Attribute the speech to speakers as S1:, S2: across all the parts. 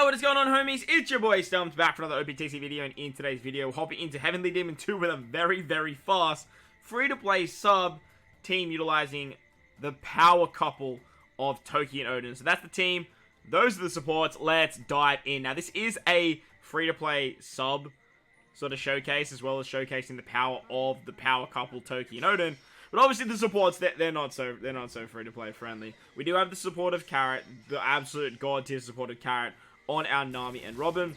S1: Yo, what is going on, homies? It's your boy StumpD back for another OPTC video, and in today's video, we're hopping into Heavenly Demon 2 with a very fast, free-to-play sub team utilizing the power couple of TOKI and ODEN. So that's the team, those are the supports, let's dive in. Now, this is a free-to-play sub sort of showcase, as well as showcasing the power of the power couple TOKI and ODEN. But obviously the supports, they're not so free-to-play friendly. We do have the support of Carrot, the absolute god tier support of Carrot on our Nami and Robin.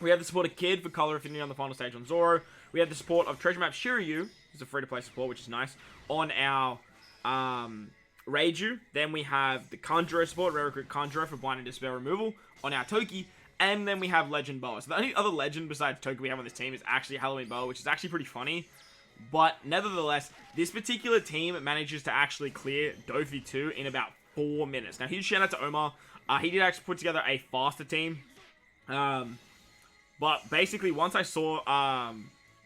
S1: We have the support of Kid for color affinity on the final stage on Zoro. We have the support of Treasure Map Shiryu, who's a free-to-play support, which is nice, on our Reiju. Then we have the Kanjuro support, Rare Recruit Kanjuro for Blind and Despair removal on our TOKI. And then we have Legend Boa. So the only other legend besides TOKI we have on this team is actually Halloween Boa, which is actually pretty funny. But nevertheless, this particular team manages to actually clear Doffy 2 in about 4 minutes. Now, huge shout out to Omar. He did actually put together a faster team. But basically, once I saw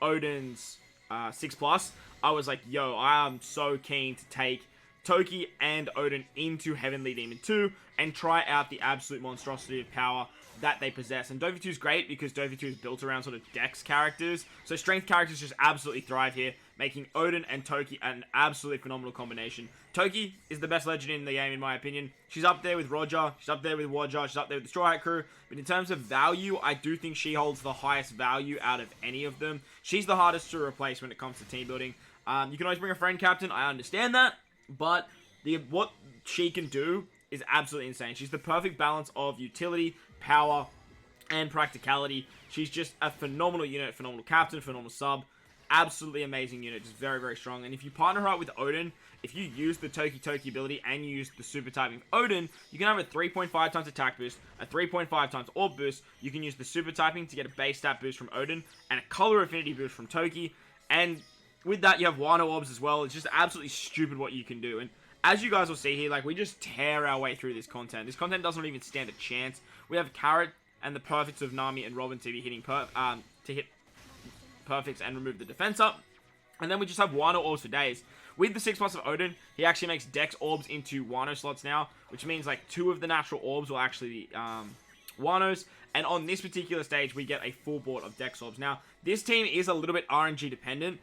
S1: Odin's 6+, I was like, yo, I am so keen to take TOKI and ODEN into Heavenly Demon 2 and try out the absolute monstrosity of power that they possess. And Doffy 2 is great because Doffy 2 is built around sort of dex characters. So strength characters just absolutely thrive here, making ODEN and TOKI an absolutely phenomenal combination. TOKI is the best legend in the game, in my opinion. She's up there with Roger, she's up there with Roger, she's up there with the Straw Hat crew. But in terms of value, I do think she holds the highest value out of any of them. She's the hardest to replace when it comes to team building. You can always bring a friend captain, I understand that. But what she can do is absolutely insane. She's the perfect balance of utility, power, and practicality. She's just a phenomenal unit, phenomenal captain, phenomenal sub. Absolutely amazing unit, just very strong. And if you partner her up with ODEN, if you use the TOKI ability and you use the super typing of ODEN, you can have a 3.5 times attack boost, a 3.5 times orb boost. You can use the super typing to get a base stat boost from ODEN, and a color affinity boost from TOKI. And with that, you have Wano orbs as well. It's just absolutely stupid what you can do. And as you guys will see here, like, we just tear our way through this content. This content doesn't even stand a chance. We have Carrot and the perfects of Nami and Robin to be hitting to hit perfects and remove the defense up. And then we just have Wano orbs for days. With the 6+ of ODEN, he actually makes Dex orbs into Wano slots now, which means like 2 of the natural orbs will actually be Wanos. And on this particular stage, we get a full board of Dex orbs. Now, this team is a little bit RNG dependent.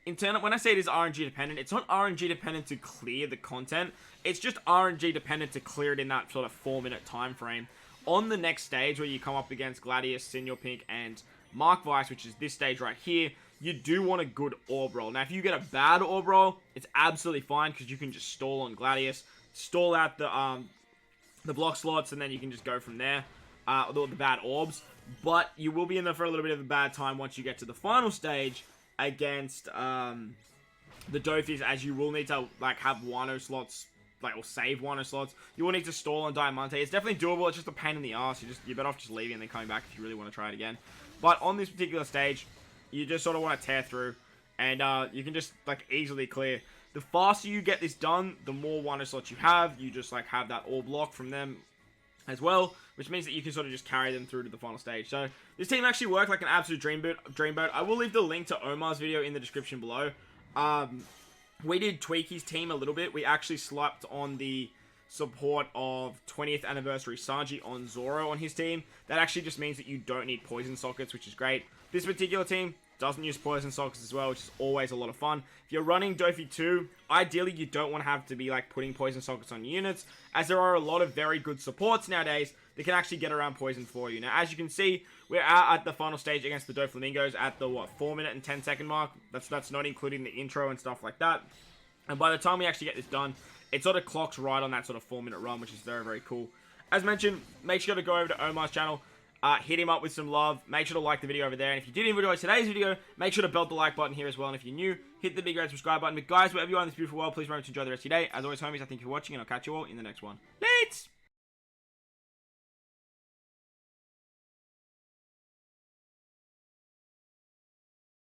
S1: When I say it is RNG dependent, it's not RNG dependent to clear the content. It's just RNG dependent to clear it in that sort of 4-minute time frame. On the next stage, where you come up against Gladius, Senior Pink, and Mark Vice, which is this stage right here, you do want a good orb roll. Now, if you get a bad orb roll, it's absolutely fine because you can just stall on Gladius, stall out the block slots, and then you can just go from there. The bad orbs, but you will be in there for a little bit of a bad time once you get to the final stage against the Doffys, as you will need to like have Wano slots, like, or save Wano slots. You will need to stall on Diamante. It's definitely doable. It's just a pain in the ass. You're better off just leaving and then coming back if you really want to try it again. But on this particular stage, you just sort of want to tear through, and you can just like easily clear. The faster you get this done, the more Wano slots you have. You just like have that orb block from them as well, which means that you can sort of just carry them through to the final stage. So this team actually worked like an absolute dreamboat. I will leave the link to Omar's video in the description below. We did tweak his team a little bit. We actually slapped on the support of 20th anniversary Sanji on Zoro on his team. That actually just means that you don't need poison sockets, which is great. This particular team doesn't use poison sockets as well, which is always a lot of fun. If you're running Doffy 2, ideally you don't want to have to be like putting poison sockets on units, as there are a lot of very good supports nowadays that can actually get around poison for you. Now, as you can see, we're out at the final stage against the Doflamingos at the 4-minute and 10-second mark. That's not including the intro and stuff like that. And by the time we actually get this done, it sort of clocks right on that sort of 4-minute run, which is very cool. As mentioned, make sure to go over to Omar's channel. Hit him up with some love. Make sure to like the video over there. And if you did enjoy today's video, make sure to belt the like button here as well. And if you're new, hit the big red subscribe button. But guys, wherever you are in this beautiful world, please remember to enjoy the rest of your day. As always, homies, I thank you for watching, and I'll catch you all in the next one. Let's